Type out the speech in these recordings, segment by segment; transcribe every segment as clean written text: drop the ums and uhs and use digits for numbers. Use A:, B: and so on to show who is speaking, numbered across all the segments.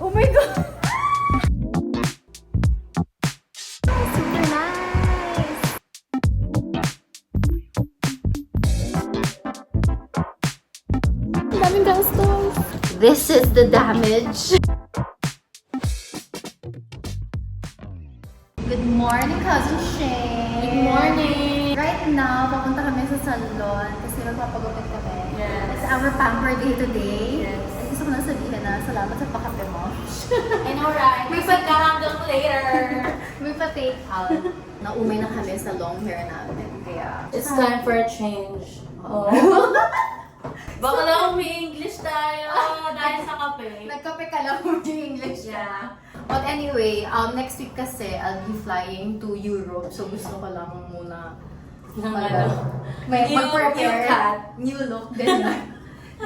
A: Oh my God! Super nice! Ang daming gastos. This is the damage. Good morning, Cousin Shane.
B: Good morning.
A: Right now, papunta kami sa salon kasi magpapagupit kami.
B: Yes.
A: It's our pamper day today.
B: Yes.
A: At gusto ko na sabihin na salamat sa pakape mo.
B: I know, right? May ka hanggang later.
A: May pa-take out. Naumay na kami sa long hair namin. Kaya,
B: It's time for a change. Oh. Baka lang umi-English tayo dahil sa kape.
A: nagkape ka lang for English
B: Yeah.
A: But anyway, next week kasi I'll be flying to Europe. So gusto ko lang muna
B: New
A: mag-prepare.
B: cut.
A: New look. Ganun.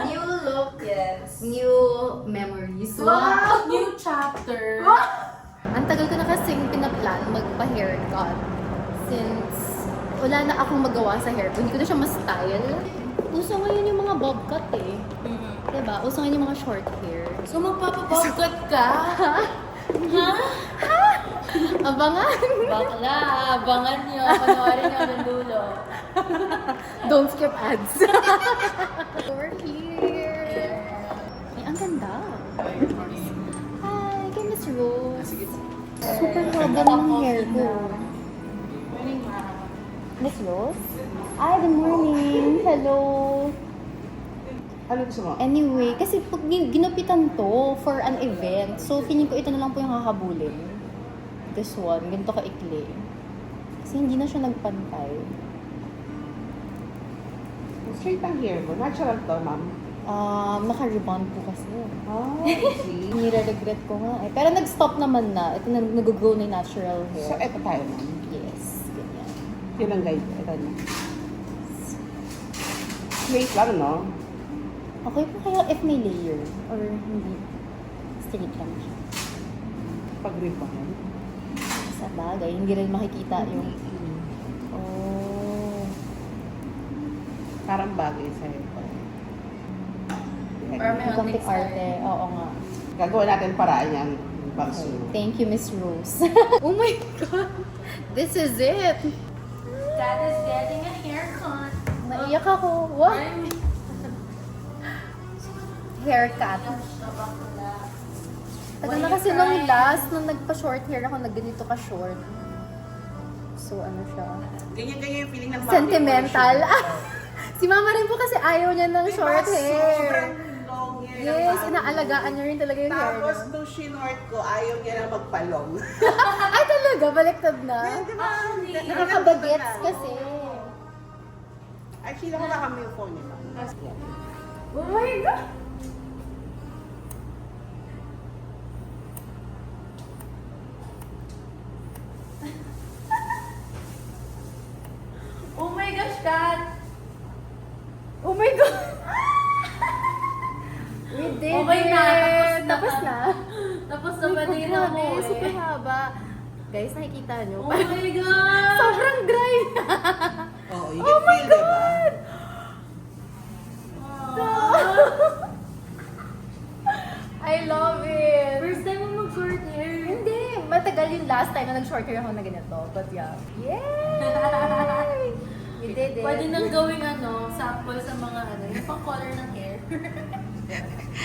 A: New look.
B: Yes.
A: New memories.
B: Wow! New chapter.
A: Ang tagal ko na kasing pinaplan magpa-haircut. Since wala na akong magawa sa hair ko, hindi ko na siya ma-style. Uso ngayon yung mga bob cut eh. Diba? Uso ngayon yung mga short hair.
B: So magpapaboggot ka? Ha?
A: Abangan!
B: Bakla, abangan nyo. Panoorin nyo ng dulo.
A: Don't skip ads. We're here. Ay, ang ganda. Hi, kay Miss Rose. Super haba ng hair ko.
B: Morning, ma'am.
A: Miss Rose? Hi, good morning. Hello.
C: Ano gusto mo?
A: Anyway, kasi pag ginupitan to for an event, so feeling ko ito na lang po yung hahabulin. This one, ganito ka-ikli. Kasi hindi na siya nagpantay.
C: Straight ang hair mo. Natural to, ma'am.
A: Naka-rebond po kasi.
C: Oh, see?
A: Nire-regret ko nga eh. Pero nag-stop naman na. Ito na nag-grow na yung natural hair.
C: So, eto tayo, ma'am.
A: Yes, ganyan.
C: Yun ang guide. Ito na. Straight lang, no?
A: Okay po kaya if may layer or hindi. Straight lang siya.
C: Pag-rebond.
A: Sa bagay, hindi rin makikita yung... Oh.
C: Parang bagay sa'yo.
B: Or may
A: Konting
B: style.
A: arte. Oo nga.
C: Gagawa natin paraan yan. Bagso.
A: Thank you, Miss Rose. Oh my God! This is it!
B: Dad is getting a haircut.
A: Naiyak ako. What? Haircut. Tagal na kasi nung last, nung nagpa-short hair ako, nagganito ka short. So, ano siya?
C: Ganyan-ganyan yung feeling ng mami.
A: Sentimental. Si mama rin po kasi ayaw niya ng short
C: Diba?
A: hair.
C: Sobrang long hair.
A: Yes,
C: ng mami.
A: inaalagaan niya rin talaga yung hair
C: Tapos,
A: niya.
C: nung shinort ko, ayaw niya na magpalong.
A: Ay, talaga? Baliktad na?
B: Actually,
A: Nakakabagets kasi.
C: Actually, ako na kami yung phone niya, ma'am.
A: Oh my God!
B: oh my gosh, Kat!
A: Oh my God! We did
B: Okay
A: it!
B: na, tapos
A: Tapos
B: na.
A: na.
B: Tapos na ba din
A: Grabe,
B: ako
A: super
B: eh.
A: haba. Guys, nakikita nyo?
B: Oh my God!
A: Sobrang dry!
C: Oh, you
A: Oh
C: can
A: my
C: feel, diba?
A: God! I love it!
B: First time mo mag-short hair.
A: Hindi, matagal yung last time na nag-short hair ako na ganito. But yeah. Yay! We did it.
B: Pwede nang gawing sample sa mga yung pang-color ng hair.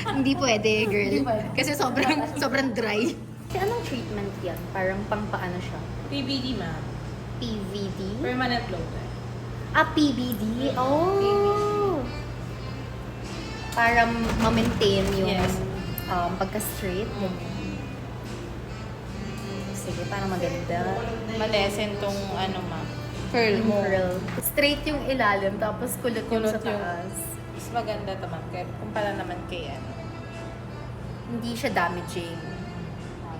A: Hindi pwede, girl.
B: Hindi pwede.
A: Kasi sobrang dry. Kasi anong treatment yan? Parang pang-paano siya?
B: PBD, ma'am.
A: PVD?
B: Permanent lotion.
A: PBD? Oh! Para ma-maintain yung
B: Yes.
A: pagka-straight. Sige, para maganda.
B: Malesen tong ma'am.
A: Yung curl. Straight yung ilalim, tapos kulot
B: Kulot
A: sa
B: yung-
A: taas.
B: Mas maganda naman kaya kumpara naman kay
A: Hindi siya damaging.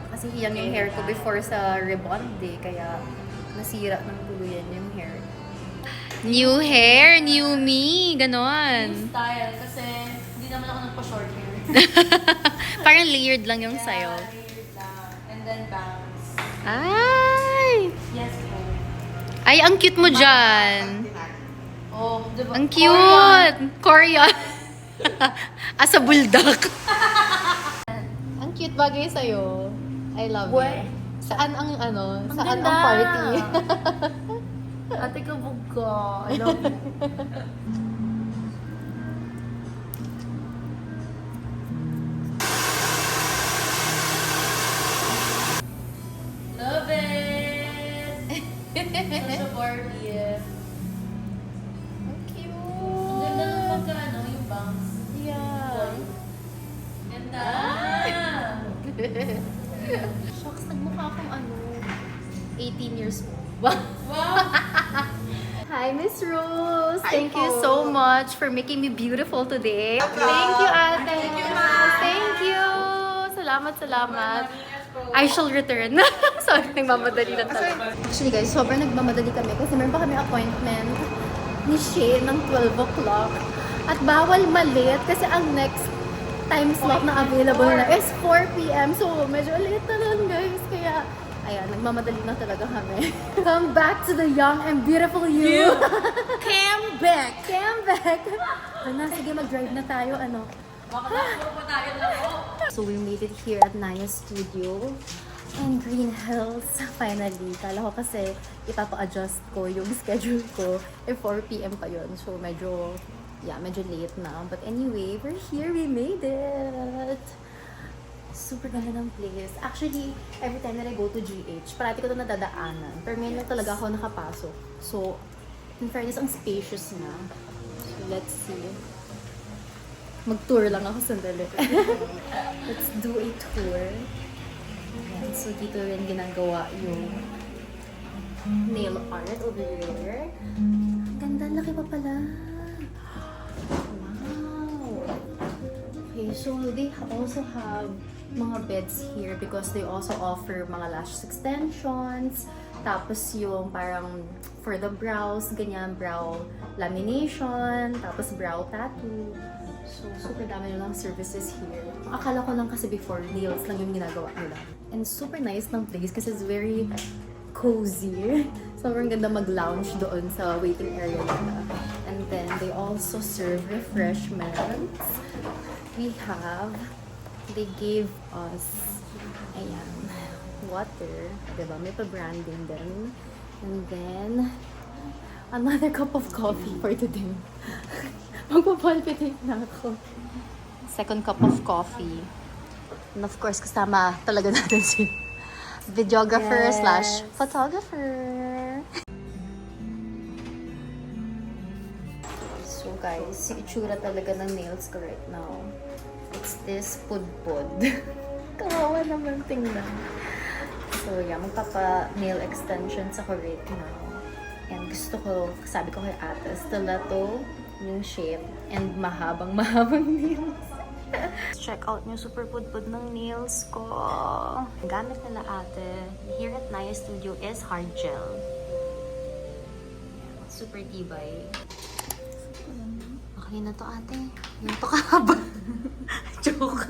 A: Kasi yan yung hair ko before sa rebond eh, kaya nasira ng tuluyan yung hair. New hair, new me, ganon.
B: New style kasi hindi naman ako nagpa-short hair.
A: Parang layered lang yung sayo.
B: Layered lang. And then bangs.
A: Ay!
B: Yes, po.
A: Ay, ang cute mo dyan.
B: Oh, diba?
A: Ang cute! Korean! As a bulldog. Ang cute bagay sa'yo. I love
B: What?
A: you. Saan ang saan
B: ganda.
A: ang party?
B: Ate kabog ka. I love you. Love it! Such a Barbie.
A: Ang cute.
B: Ang ganda ng magkano yung bangs.
A: Yeah.
B: Ganda!
A: Shucks, nagmukha akong 18 years old.
B: Wow!
A: Hi, Miss Rose.
C: Hi
A: Thank you
C: po.
A: so much for making me beautiful today.
C: Welcome.
A: Thank you, ate.
C: Thank you, ma'am.
A: Thank you. Salamat, salamat. I shall return. Sorry, nagmamadali lang talaga. Actually guys, sobrang nagmamadali kami kasi meron pa kami appointment ni Shane ng 12 o'clock. At bawal malit kasi ang next time slot na available na is 4 p.m. So, medyo late na lang guys. Kaya, ayan, nagmamadali na talaga kami. Come back to the young and beautiful you.
B: Come back!
A: Come back. Ano, sige, mag-drive na tayo.
B: Baka na pa tayo lang po.
A: So we made it here at Naya Studio in Green Hills. Finally. Kala ko kasi ipapa-adjust ko yung schedule ko. 4 p.m. pa yun. So medyo late na. But anyway, we're here. We made it. Super ganda ng place. Actually, every time that I go to GH, parati ko ito nadadaanan. Pero ngayon lang talaga ako nakapasok. So, in fairness, ang spacious na. So, let's see. Mag-tour lang ako sandali. Let's do a tour. Ayan, so dito rin ginagawa yung nail art over there. Ang ganda, laki pa pala. Wow! Okay, so they also have mga beds here because they also offer mga lash extensions. Tapos yung parang for the brows, ganyan, brow lamination, tapos brow tattoo. So, super dami nilang services here. Akala ko lang kasi before, nails lang yung ginagawa nila. And super nice ng place kasi it's very cozy. Sobrang ganda mag-lounge doon sa waiting area nila. And then, they also serve refreshments. They gave us, ayan, water. Diba? May pa-branding din. And then, another cup of coffee for today. Magpapalpitate na ako. Second cup of coffee. And of course, kasama talaga natin si videographer slash photographer. So guys, yung itsura talaga ng nails ko right now. It's this pudpud. Kawawa naman tingnan. So yeah, magpapa-nail extensions ako right now. And gusto ko, sabi ko kay ate, stiletto yung shape and mahabang nails. Check out yung super pudpud ng nails ko. Ang gamit nila ate here at Naya Studio is hard gel. Super tibay. Okay na to ate. Yung to kahaba. Joke.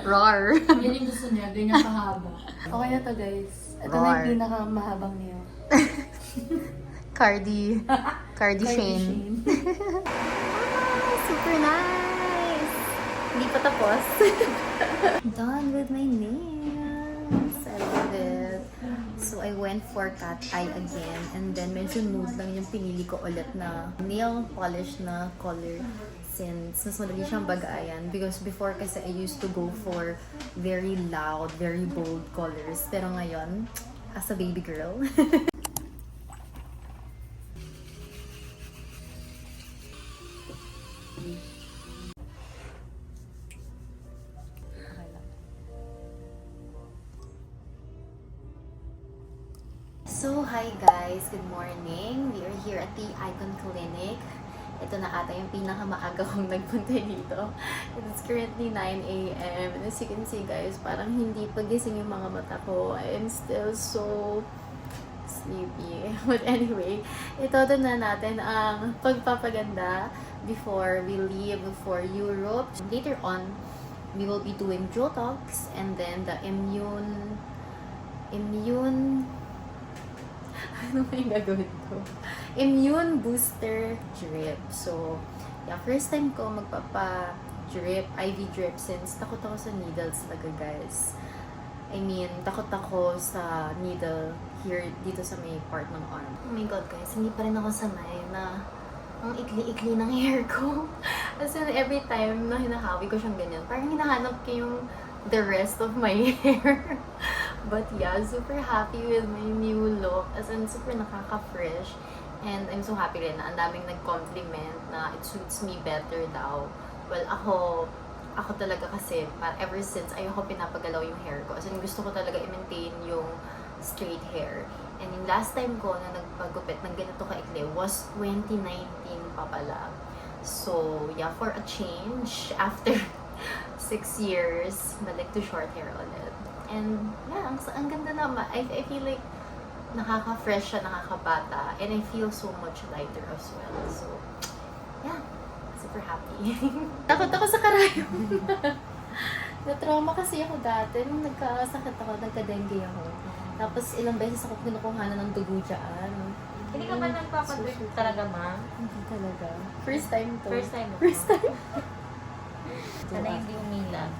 A: Rar.
B: Yan yung gusto niya, ganyan kahaba. Okay na to guys. Ito na yung pinakamahabang nail.
A: Cardi Shane. Super nice! Hindi pa tapos. Done with my nails. I love it. So, I went for cat eye again. And then, medyo nude lang yung pinili ko ulit na nail polish na color. Since mas madali siyang bagayan. Because before kasi I used to go for very loud, very bold colors. Pero ngayon, as a baby girl, So, hi guys! Good morning! We are here at the Icon Clinic. Ito na ata yung pinakamaaga kong nagpunta dito. It's currently 9 a.m. And as you can see guys, parang hindi pa gising yung mga mata ko. I am still so sleepy. But anyway, ito na natin ang pagpapaganda before we leave for Europe. Later on, we will be doing Botox and then the immune ano ba yung gagawin ko? Immune booster drip. So, yeah, first time ko IV drip since takot ako sa needles talaga, guys. I mean, takot ako sa needle here, dito sa may part ng arm. Oh my God, guys, hindi pa rin ako sanay na ang ikli-ikli ng hair ko. As in, every time na hinahawi ko siyang ganyan, parang hinahanap ko yung the rest of my hair. But yeah, super happy with my new look. As in, super nakaka-fresh. And I'm so happy rin na ang daming nag-compliment na it suits me better daw. Well, ako talaga kasi, ever since, ayoko pinapagalaw yung hair ko. As in, gusto ko talaga i-maintain yung straight hair. And yung last time ko na nagpagupit ng ganito ka-ikli was 2019 pa pala. So, yeah, for a change, after 6 years, balik to short hair ulit. And, yeah, ang ganda naman. I feel like nakaka-fresh siya, nakakabata. And I feel so much lighter as well. So, yeah. Super happy. Takot ako sa karayom. Na-trauma kasi ako dati. Nung nagkasakit ako, nagka-dengue ako. Tapos ilang beses ako kinukuhanan ng dugo dyan.
B: Hindi ka ba nagpapadrip talaga, ma?
A: Hindi talaga. First time to.
B: First time mo?
A: First time.
B: Sana hindi umilag.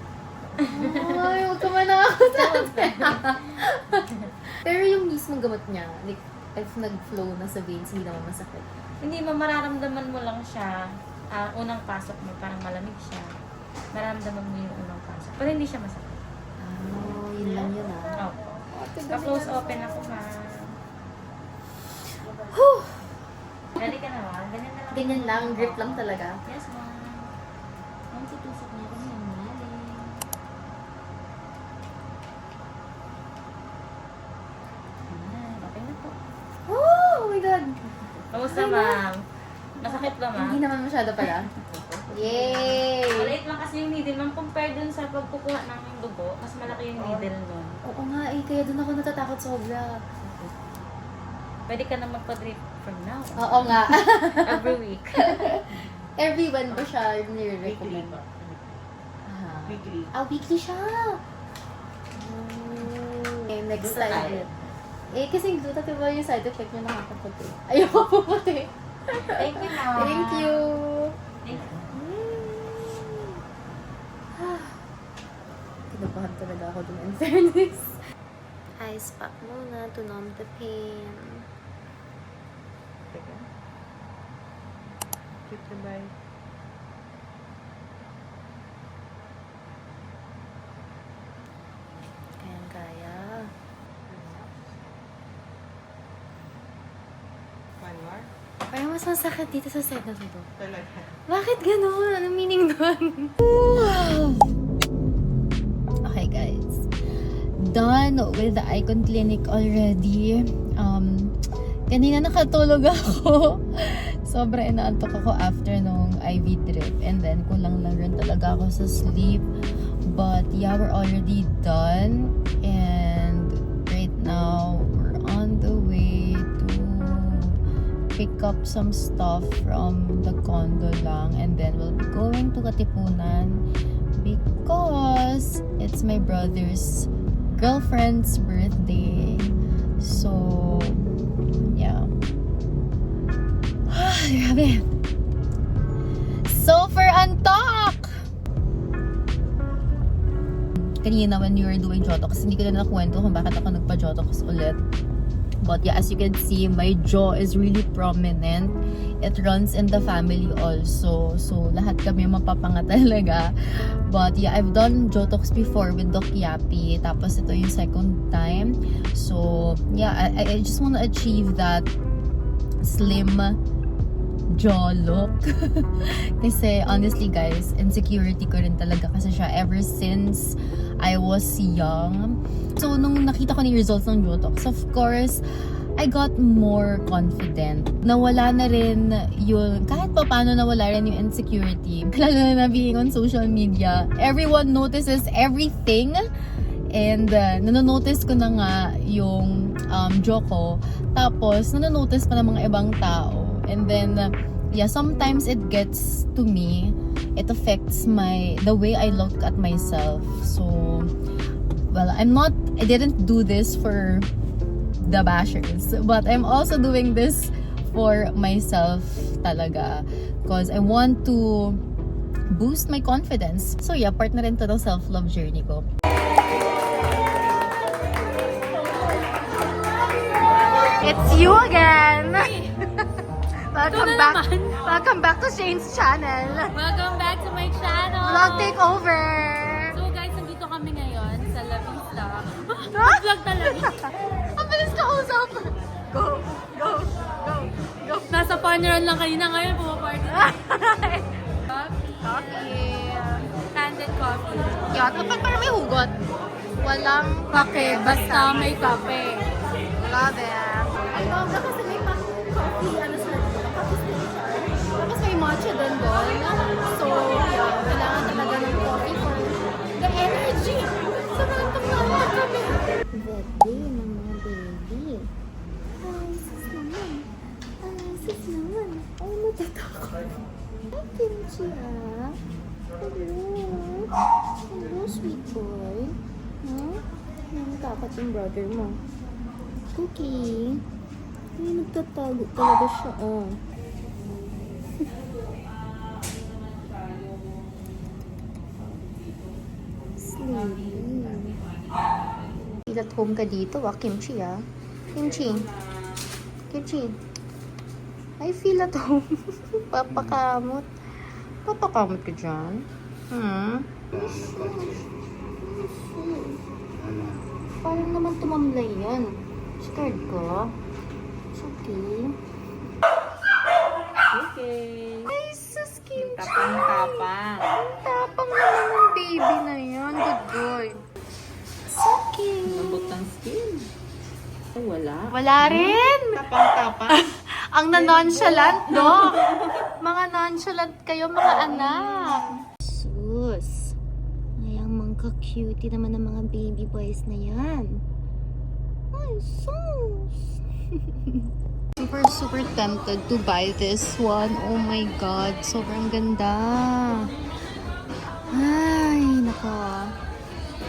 A: Ay, huwag ka man ako. Pero yung mismong gamot niya, like, if nag-flow na sa veins, hindi naman masakit.
B: Hindi mo, mararamdaman mo lang siya. Unang pasok mo, parang malamig siya. Mararamdaman mo yung unang pasok. Pero hindi siya masakit.
A: Oh, yun lang yun ah.
B: Opo. Pa-close open ako, ma.
A: Whew!
B: Ready ka na, ma? Ganyan na lang.
A: Ganyan lang, grip lang talaga.
B: Yes, ma. Ma'am, tutusok niya kami yung malalim. Okay na po.
A: Oh my God!
B: Kamusta, ma'am? Masakit ba, ma'am?
A: Hindi naman masyado pala. Yay!
B: Maliit lang kasi yung needle, ma'am. Compare dun sa pagkukuha ng dugo, mas malaki yung needle nun.
A: Oo nga eh, kaya doon ako natatakot sobra.
B: Pwede ka na magpa-drip from now.
A: Oo nga.
B: Every week.
A: Everyone ba siya
C: Weekly
A: nire-recommend?
C: ba?
A: Ah,
C: Weekly.
A: weekly siya! Okay, next time
B: Glutathione.
A: ulit. Eh, kasi glutathione ba yung side effect niya nakakaputi? Ayoko puputi.
B: Thank you, ma'am.
A: Thank you!
B: Thank you.
A: Kinabahan talaga ako dun, in fairness. Ice pack muna to numb the pain.
C: Teka. Keep the bite.
A: Kaya.
C: One more?
A: Parang mas masakit dito sa side na to.
C: Talaga.
A: Bakit ganun? Anong meaning nun? Okay, guys. Done with the Icon Clinic already. Kanina nakatulog ako. Sobra inaantok ako after nung IV drip. And then, kulang lang rin talaga ako sa sleep. But, yeah, we're already done. And right now, we're on the way to pick up some stuff from the condo lang. And then, we'll be going to Katipunan because it's my brother's girlfriend's birthday. So, yeah. Grabe. Super antok! Kanina when you were doing Jotox, hindi ko na nakwento kung bakit ako nagpa-Jotox ulit. But yeah, as you can see, my jaw is really prominent. It runs in the family also. So, lahat kami mapapanga talaga. But yeah, I've done Jotox before with Doc Yapi. Tapos ito yung second time. So, yeah, I just want to achieve that slim jaw look. Kasi honestly guys, insecurity ko rin talaga kasi siya ever since I was young. So, nung nakita ko ni results ng Jotox, of course, I got more confident. Nawala na rin yung, kahit pa paano nawala rin yung insecurity. Lalo na being on social media, everyone notices everything. And nanonotice ko na nga yung jaw ko. Tapos, nanonotice pa ng mga ibang tao. And then, yeah, sometimes it gets to me. It affects the way I look at myself. So, well, I didn't do this for the bashers, but I'm also doing this for myself talaga, because I want to boost my confidence. So yeah, part na rin to ng self-love journey ko. It's you again! Welcome back to Shane's channel.
B: Welcome back to my channel!
A: Vlog takeover!
B: So guys, nandito kami ngayon sa La Vista. Vlog talaga.
A: Ang bilis ka usap! Go! Go! Go! Go!
B: Nasa partneran lang kanina ngayon, pumaparty.
A: Coffee!
B: Candid coffee.
A: Yeah, dapat parang may hugot. Walang
B: Kape, basta may kape.
A: Love it! Ang bongga kasi may coffee, ano sila dito, coffee station. Tapos may matcha din doon. So, yeah, kailangan talaga ng coffee for the energy. So, nagtatawa kami. That day ng mga baby. Ay, sis naman. Ay, sis naman. Ay, natatakot. Ay, kimchi ah. Hello. Hello, sweet boy. Huh? Nangtakot yung brother mo. Cookie. Ay, nagtatago talaga siya, oh. Sleepy. Feel at home ka dito, kimchi, ah. Kimchi. Kimchi. I feel at home. Papakamot. Papakamot ka dyan. Parang naman tumamlay yan. Scared ka? It's okay.
B: Okay.
A: Ay, sus, Kimchi.
B: Tapang-tapang.
A: Ang tapang naman ng baby na yan. Good boy. It's okay.
B: Lambot ng skin. Oh, wala.
A: Wala rin.
B: Tapang-tapang.
A: Ang na-nonchalant, no? Mga nonchalant kayo, mga anak. Sus. Ngayang mga cutie naman ng mga baby boys na yan. Ay, sus. Super tempted to buy this one. Oh my God. Sobrang ganda. Ay, nako.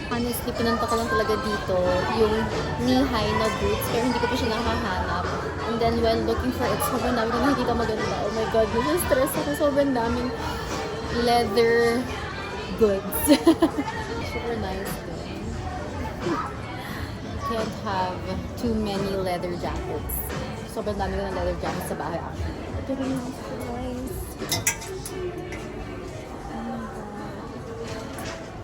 A: Honestly, pinunta ko lang talaga dito yung knee-high na boots pero hindi ko pa siya nakahanap. And then when looking for it, sobrang dami ko nakikita maganda. Oh my God, nasa-stress ako. Sobrang daming leather goods. Super nice din. Can't have too many leather jackets. Sobrang dami ko ng leather jackets sa bahay actually. Pero yun, so nice.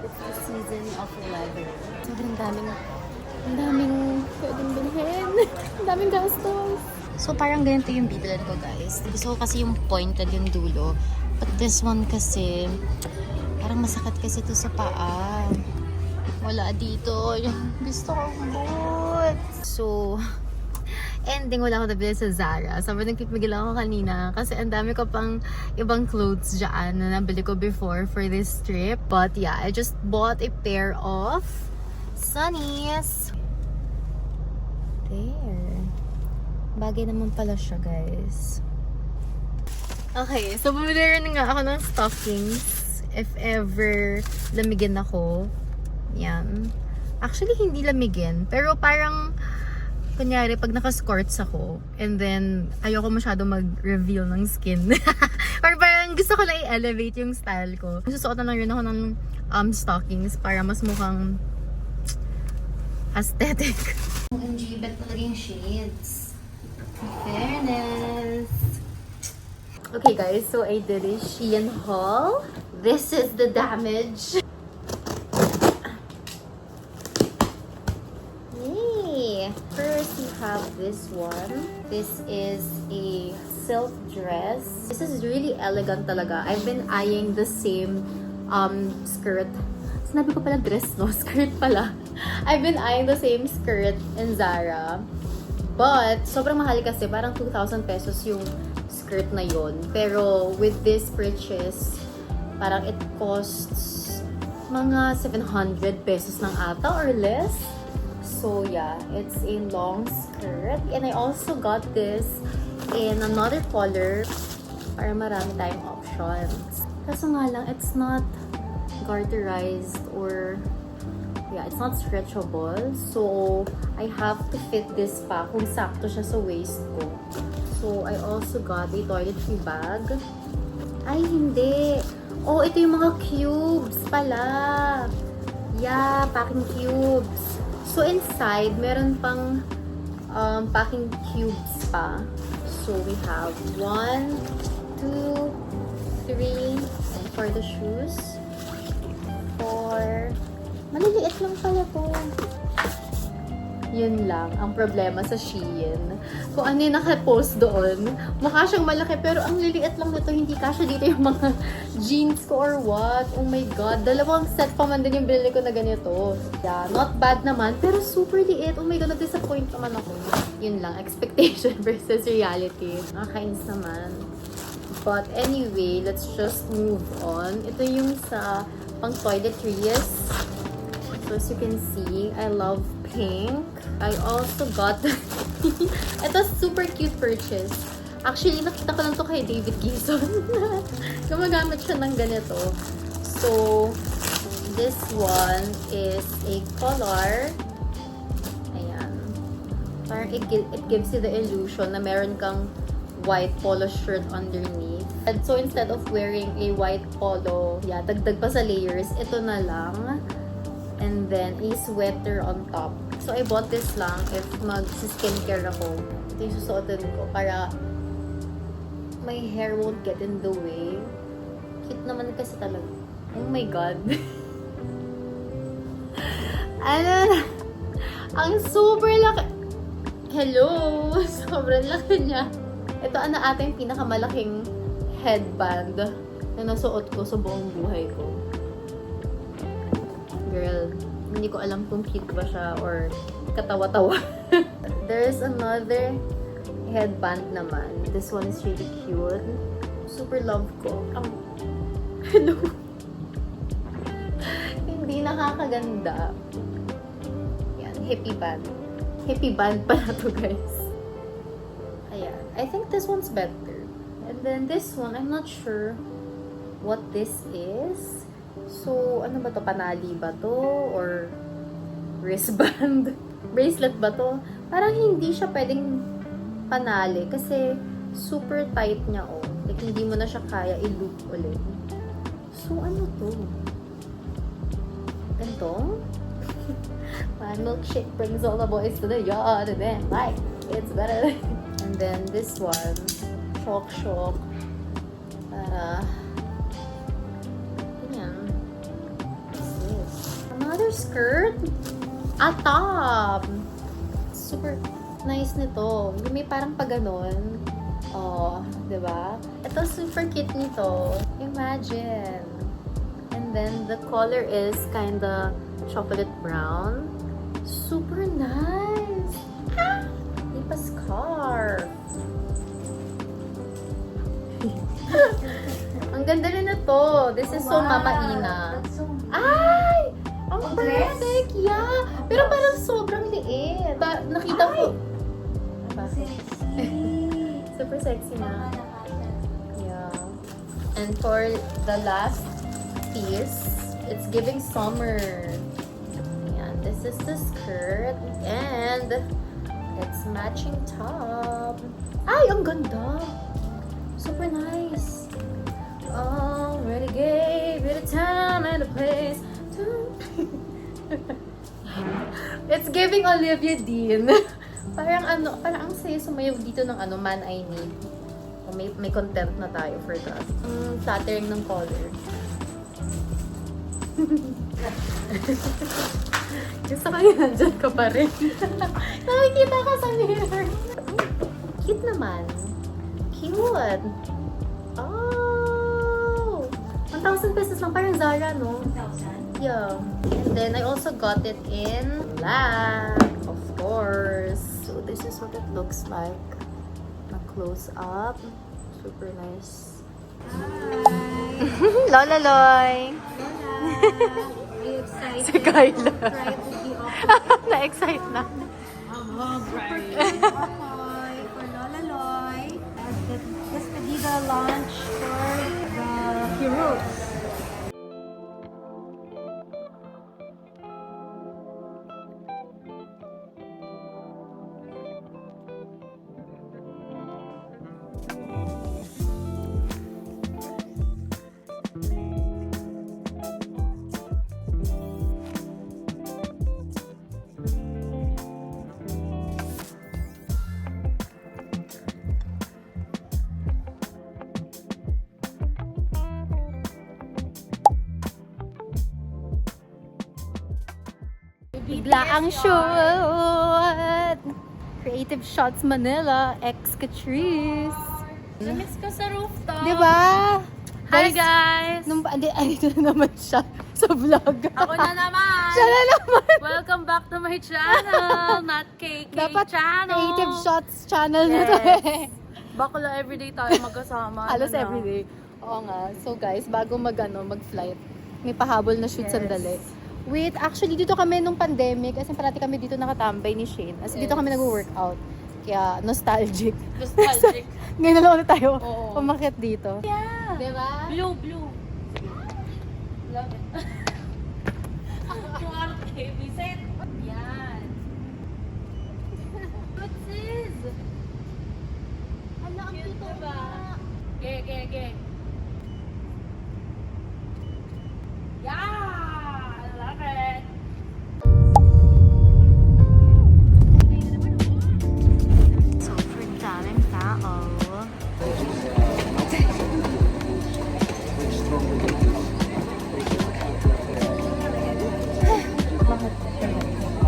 A: It's the season of leather. Sobrang daming pwedeng bilhin. Ang daming gastos. So parang ganito yung bibilin ko, guys. Gusto ko kasi yung pointed yung dulo. But this one kasi, parang masakit kasi ito sa paa. Wala dito. Yung gusto kong boots. So, ending wala ako nabili sa Zara. Sobrang nagpipigil ako kanina kasi ang dami ko pang ibang clothes dyan na nabili ko before for this trip. But yeah, I just bought a pair of sunnies. There. Bagay naman pala siya, guys. Okay, so bumili rin nga ako ng stockings if ever lamigin ako. Yan. Actually, hindi lamigin. Pero parang kunyari, pag naka-skirts ako, and then, ayoko masyado mag-reveal ng skin. Or parang gusto ko lang i-elevate yung style ko. Susuot na lang rin ako ng stockings para mas mukhang aesthetic. OMG, bet talaga yung shades. Fairness. Okay guys, so I did a Shein haul. This is the damage. First, we have this one. This is a silk dress. This is really elegant talaga. I've been eyeing the same skirt. Sinabi ko pala dress, no? Skirt pala. I've been eyeing the same skirt in Zara. But, sobrang mahal kasi. Parang 2,000 pesos yung skirt na yon. Pero, with this purchase, parang it costs mga 700 pesos lang ata or less. So yeah, it's a long skirt. And I also got this in another color para marami tayong options. Kaso nga lang, it's not garterized or yeah, it's not stretchable. So, I have to fit this pa kung sakto siya sa waist ko. So, I also got a toiletry bag. Ay, hindi. Oh, ito yung mga cubes pala. Yeah, packing cubes. So, inside, meron pang packing cubes pa. So, we have 1, 2, 3, and for the shoes, 4. Maliliit lang pala to. Yun lang, ang problema sa Shein. Kung ano yung nakapost doon, mukha siyang malaki, pero ang liliit lang nito, hindi kasya dito yung mga jeans ko or what. Oh my god, dalawang set pa man din yung binili ko na ganito. Yeah, not bad naman, pero super liit. Oh my god, na-disappoint naman ako. Yun lang, expectation versus reality. Nakakainis naman. But anyway, let's just move on. Ito yung sa pang toiletries. So as you can see, I love pink. I also got ito super cute purchase. Actually, nakita ko lang to kay David Gison. Gumagamit siya ng ganito. So, this one is a color. Ayan. Parang it gives you the illusion na meron kang white polo shirt underneath. And so, instead of wearing a white polo, yeah, dagdag pa sa layers, ito na lang. And then, a sweater on top. So, I bought this lang if mag-skincare ako. Ito yung susuotin ko para my hair won't get in the way. Cute naman kasi talaga. Oh my god. Ano na? Ang super laki. Hello! Sobrang laki niya. Ito ang ating pinakamalaking headband na nasuot ko sa buong buhay ko. Girl, hindi ko alam kung cute ba siya or katawa-tawa. There's another headband naman. This one is really cute. Super love ko. Hello. Hindi nakakaganda. Yan, hippie band. Hippie band pala to, guys. Ayan. I think this one's better. And then this one, I'm not sure what this is. So, ano ba to? Panali ba to? Or wristband? Bracelet ba to? Parang hindi siya pwedeng panali kasi super tight niya, oh. Like, hindi mo na siya kaya i-loop ulit. So, ano to? Ganito? My milkshake brings all the boys to the yard and then, like, it's better. And then, this one, shock. Para, another skirt? A top! Super nice nito. Yung may parang pa ganon. Oh, diba? Ito super cute nito. Imagine. And then the color is kinda chocolate brown. Super nice! Ah! May pa scarf. Ang ganda rin ito. This is so Mama Ina. Ay! Ang perfect! Yeah! Pero parang sobrang liit. Nakita ko. Super sexy na. Yeah. And for the last piece, it's giving summer. Yeah, this is the skirt. And it's matching top. Ay! Ang ganda! Super nice. Already gave you the time and the place. It's giving Olivia Dean. Parang ang saya sumayaw dito ng Man I Need. May content na tayo for that. Flattering ng color. Gusto ko yun, nandyan ka pa rin. Nakikita ka sa mirror. Cute naman. Cute. Oh! 1,000 pesos lang. Parang Zara, no?
B: 1,000?
A: Yeah. And then I also got it in black, of course. So this is what it looks like. Na close up. Super nice. Lola Loy!
B: Are you excited?
A: Si Kyla.
B: Try to be off.
A: Na-excite na.
B: For Lola Loy. This could be the launch for the Heroes.
A: Bigla ang shoot! Creative Shots Manila, ex-Catrice.
B: Namiss ko sa rooftop.
A: Diba?
B: Hi guys!
A: Andito na naman siya sa vlog.
B: Ako na naman!
A: Siya na naman!
B: Welcome back to my channel! Not KK
A: Dapat
B: channel!
A: Creative Shots channel na to
B: Yes.
A: eh.
B: Bakla everyday tayo magkasama.
A: Halos
B: Ano na?
A: everyday. Oo nga. So guys, bago mag-flight, may pahabol na shoot
B: Yes.
A: sandali. Wait, actually dito kami nung pandemic kasi parati kami dito nakatambay ni Shane. As dito
B: Yes.
A: kami nag-workout. Kaya nostalgic.
B: Nostalgic.
A: Ngayon na lang ulit tayo
B: Oo.
A: umakyat dito.
B: Yeah!
A: Diba?
B: Blue. Love it. Kuwarte, Vicent. Yan. What's this?
A: Hala, ang
B: Cute,
A: cute
B: diba?
A: ba?
B: Ge. Yeah! I love it.
A: Sobrang daming tao.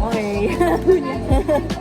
A: Okay.